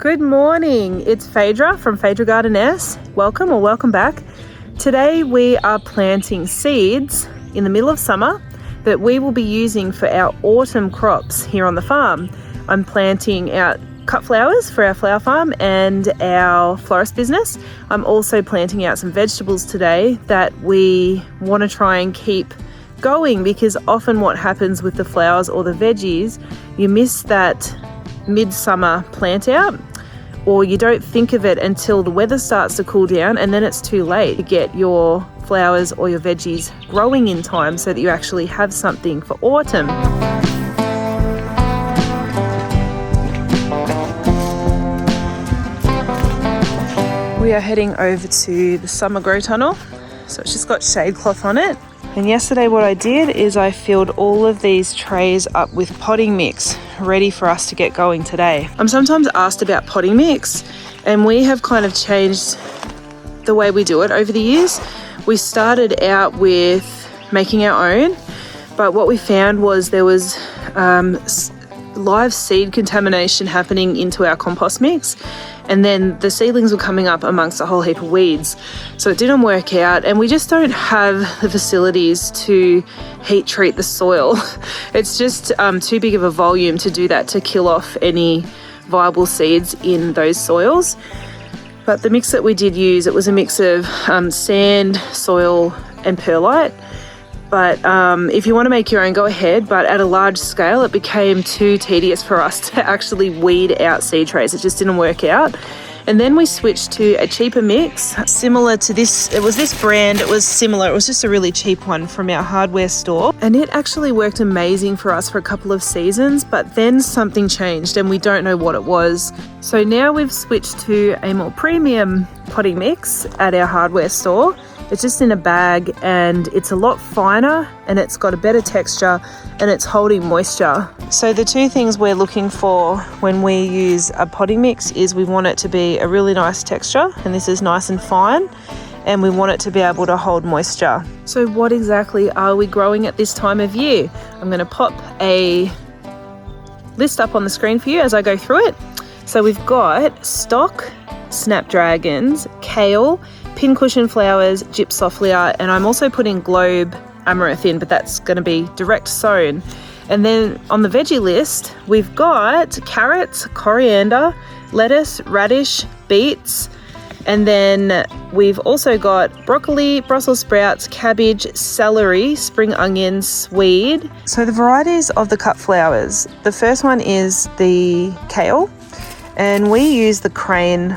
Good morning, it's Phaedra from Phaedra Gardeness. Welcome back. Today we are planting seeds in the middle of summer that we will be using for our autumn crops here on the farm. I'm planting out cut flowers for our flower farm and our florist business. I'm also planting out some vegetables today that we want to try and keep going, because often what happens with the flowers or the veggies, you miss that midsummer plant out, or you don't think of it until the weather starts to cool down, and then it's too late to get your flowers or your veggies growing in time so that you actually have something for autumn. We are heading over to the summer grow tunnel, so it's just got shade cloth on it. And yesterday what I did is I filled all of these trays up with potting mix, ready for us to get going today. I'm sometimes asked about potting mix, and we have kind of changed the way we do it over the years. We started out with making our own, but what we found was there was live seed contamination happening into our compost mix, and then the seedlings were coming up amongst a whole heap of weeds. So it didn't work out, and we just don't have the facilities to heat treat the soil. It's just too big of a volume to do that, to kill off any viable seeds in those soils. But the mix that we did use, it was a mix of sand, soil and perlite. But if you want to make your own, go ahead. But at a large scale, it became too tedious for us to actually weed out seed trays. It just didn't work out. And then we switched to a cheaper mix, similar to this. It was this brand. It was similar. It was just a really cheap one from our hardware store. And it actually worked amazing for us for a couple of seasons. But then something changed and we don't know what it was. So now we've switched to a more premium potting mix at our hardware store. It's just in a bag, and it's a lot finer, and it's got a better texture, and it's holding moisture. So the two things we're looking for when we use a potting mix is we want it to be a really nice texture, and this is nice and fine, and we want it to be able to hold moisture. So what exactly are we growing at this time of year? I'm going to pop a list up on the screen for you as I go through it. So we've got stock snapdragons, kale, pincushion flowers, gypsophila, and I'm also putting globe amaranth in, but that's going to be direct sown. And then on the veggie list, we've got carrots, coriander, lettuce, radish, beets, and then we've also got broccoli, Brussels sprouts, cabbage, celery, spring onions, swede. So the varieties of the cut flowers, the first one is the kale, and we use the crane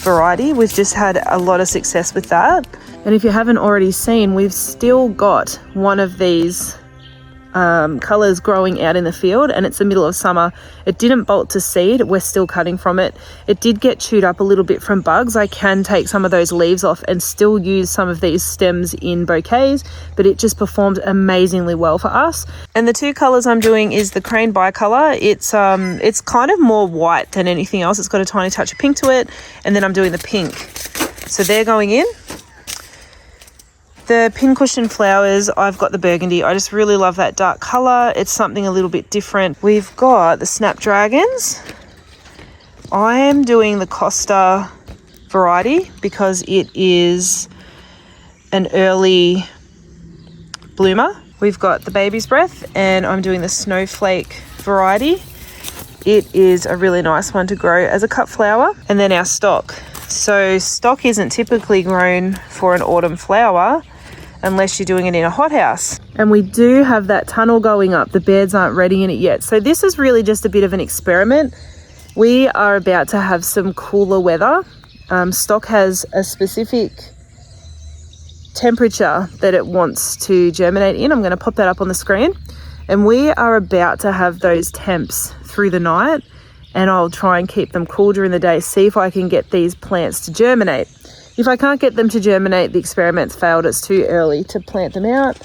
variety. We've just had a lot of success with that. And if you haven't already seen, we've still got one of these colours growing out in the field, and it's the middle of summer. It didn't bolt to seed. We're still cutting from it. It did get chewed up a little bit from bugs. I can take some of those leaves off and still use some of these stems in bouquets, but it just performed amazingly well for us. And the two colours I'm doing is the crane bicolour. It's kind of more white than anything else. It's got a tiny touch of pink to it, and then I'm doing the pink. So they're going in. The pincushion flowers, I've got the burgundy. I just really love that dark colour. It's something a little bit different. We've got the snapdragons. I am doing the Costa variety because it is an early bloomer. We've got the baby's breath, and I'm doing the snowflake variety. It is a really nice one to grow as a cut flower. And then our stock. So stock isn't typically grown for an autumn flower unless you're doing it in a hothouse. And we do have that tunnel going up. The beds aren't ready in it yet. So this is really just a bit of an experiment. We are about to have some cooler weather. Stock has a specific temperature that it wants to germinate in. I'm going to pop that up on the screen. And we are about to have those temps through the night, and I'll try and keep them cool during the day, see if I can get these plants to germinate. If I can't get them to germinate, the experiment's failed. It's too early to plant them out,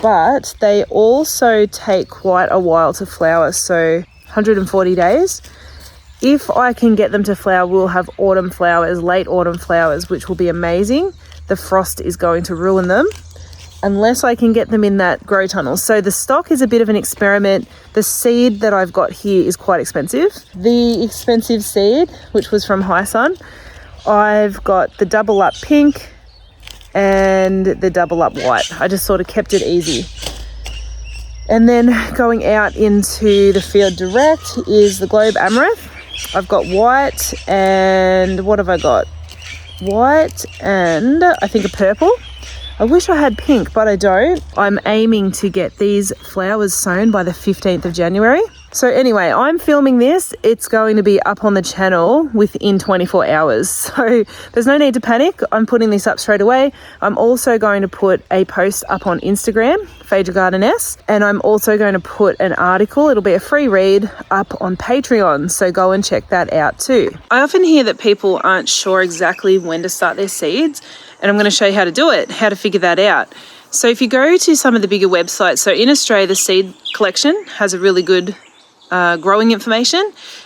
but they also take quite a while to flower, so 140 days. If I can get them to flower, we'll have autumn flowers, late autumn flowers, which will be amazing. The frost is going to ruin them, unless I can get them in that grow tunnel. So the stock is a bit of an experiment. The seed that I've got here is quite expensive. The expensive seed, which was from High Sun, I've got the double up pink and the double up white. I just sort of kept it easy. And then going out into the field direct is the Globe Amaranth. I've got white and what have I got? White and I think a purple. I wish I had pink, but I don't. I'm aiming to get these flowers sown by the 15th of January. So anyway, I'm filming this. It's going to be up on the channel within 24 hours. So there's no need to panic. I'm putting this up straight away. I'm also going to put a post up on Instagram, Phaedra Gardeness, and I'm also going to put an article, it'll be a free read, up on Patreon. So go and check that out too. I often hear that people aren't sure exactly when to start their seeds, and I'm going to show you how to do it, how to figure that out. So if you go to some of the bigger websites, so in Australia, the Seed Collection has a really good growing information,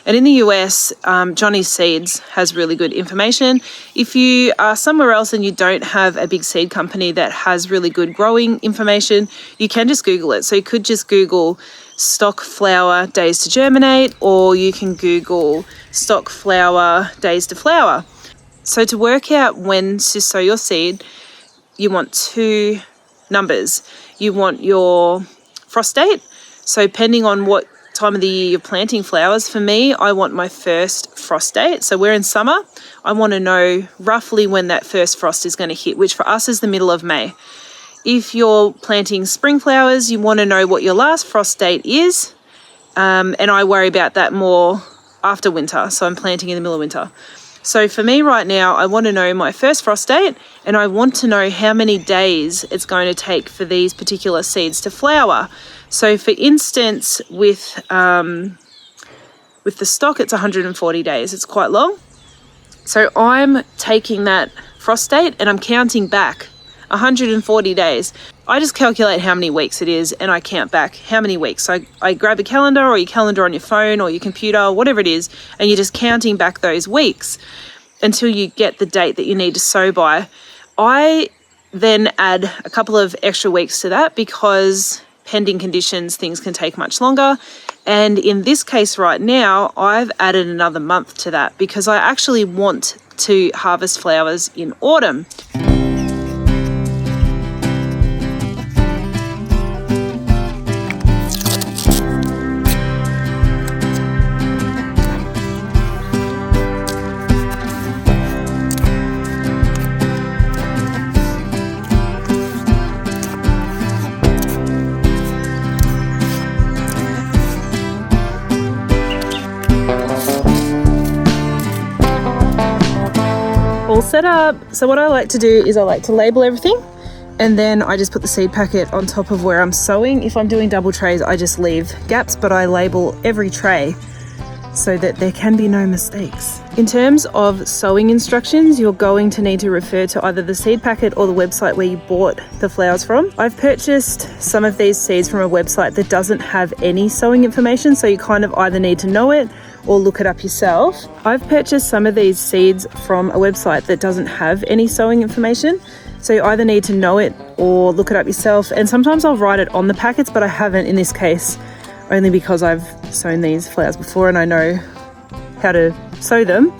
and in the US, Johnny's Seeds has really good information. If you are somewhere else and you don't have a big seed company that has really good growing information, you can just Google it. So you could just Google stock flower days to germinate, or you can Google stock flower days to flower. So to work out when to sow your seed, you want two numbers. You want your frost date. So depending on what time of the year you're planting flowers, for me, I want my first frost date. So we're in summer. I want to know roughly when that first frost is going to hit, which for us is the middle of May. If you're planting spring flowers, you want to know what your last frost date is. And I worry about that more after winter. So I'm planting in the middle of winter. So for me right now, I want to know my first frost date, and I want to know how many days it's going to take for these particular seeds to flower. So for instance, with the stock, it's 140 days. It's quite long. So I'm taking that frost date and I'm counting back 140 days. I just calculate how many weeks it is and I count back how many weeks. So I grab a calendar, or your calendar on your phone or your computer, or whatever it is, and you're just counting back those weeks until you get the date that you need to sow by. I then add a couple of extra weeks to that because pending conditions, things can take much longer. And in this case right now, I've added another month to that because I actually want to harvest flowers in autumn. All set up. So what I like to do is I like to label everything, and then I just put the seed packet on top of where I'm sowing. If I'm doing double trays, I just leave gaps, but I label every tray so that there can be no mistakes. In terms of sowing instructions, you're going to need to refer to either the seed packet or the website where you bought the flowers from. I've purchased some of these seeds from a website that doesn't have any sowing information, so you kind of either need to know it or look it up yourself. I've purchased some of these seeds from a website that doesn't have any sowing information, so you either need to know it or look it up yourself. And sometimes I'll write it on the packets, but I haven't in this case, only because I've sown these flowers before and I know how to sow them.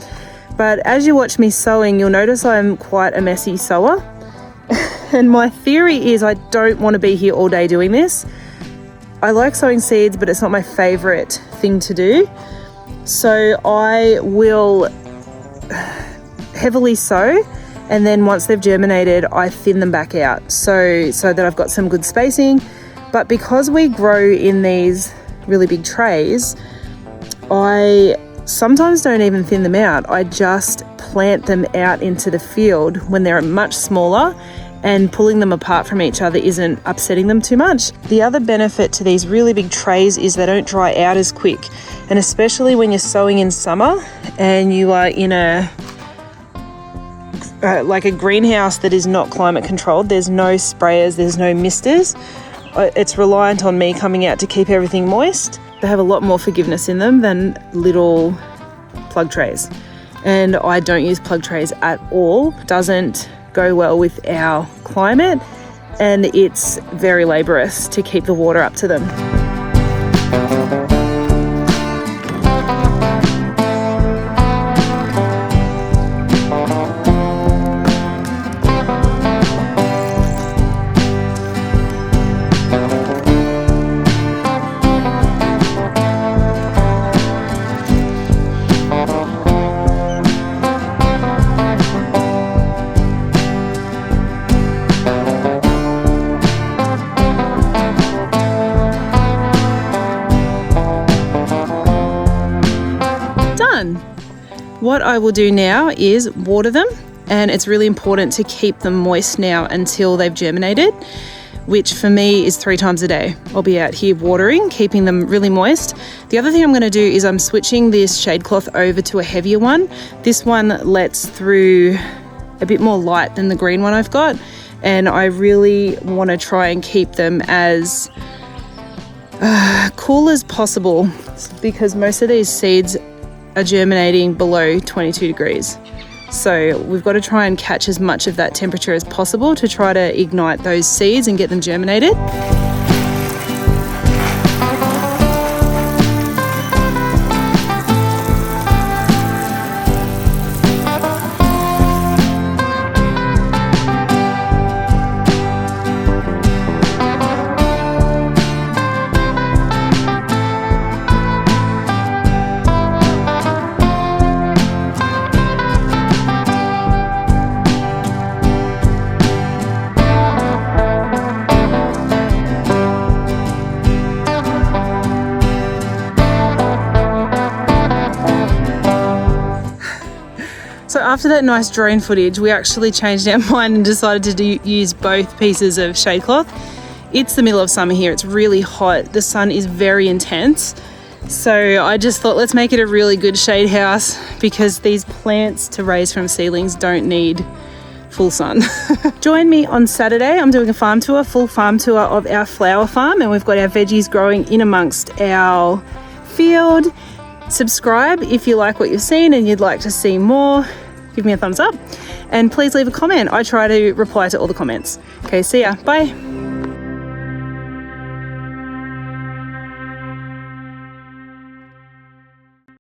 But as you watch me sowing, you'll notice I'm quite a messy sower. And my theory is I don't want to be here all day doing this. I like sowing seeds, but it's not my favorite thing to do. So I will heavily sow, and then once they've germinated, I thin them back out so that I've got some good spacing. But because we grow in these really big trays, I sometimes don't even thin them out. I just plant them out into the field when they're much smaller, and pulling them apart from each other isn't upsetting them too much. The other benefit to these really big trays is they don't dry out as quick. And especially when you're sowing in summer and you are in like a greenhouse that is not climate controlled, there's no sprayers, there's no misters. It's reliant on me coming out to keep everything moist. They have a lot more forgiveness in them than little plug trays. And I don't use plug trays at all. Doesn't go well with our climate. and it's very laborious to keep the water up to them. What I will do now is water them, and it's really important to keep them moist now until they've germinated, which for me is 3 times a day. I'll be out here watering, keeping them really moist. The other thing I'm going to do is I'm switching this shade cloth over to a heavier one. This one lets through a bit more light than the green one I've got, and I really want to try and keep them as cool as possible, because most of these seeds are germinating below 22 degrees. So we've got to try and catch as much of that temperature as possible to try to ignite those seeds and get them germinated. So after that nice drone footage, we actually changed our mind and decided to use both pieces of shade cloth. It's the middle of summer here, it's really hot, the sun is very intense. So I just thought, let's make it a really good shade house, because these plants to raise from seedlings don't need full sun. Join me on Saturday. I'm doing a farm tour, full farm tour of our flower farm, and we've got our veggies growing in amongst our field. Subscribe if you like what you've seen and you'd like to see more. Give me a thumbs up, and please leave a comment. I try to reply to all the comments. Okay, see ya. Bye.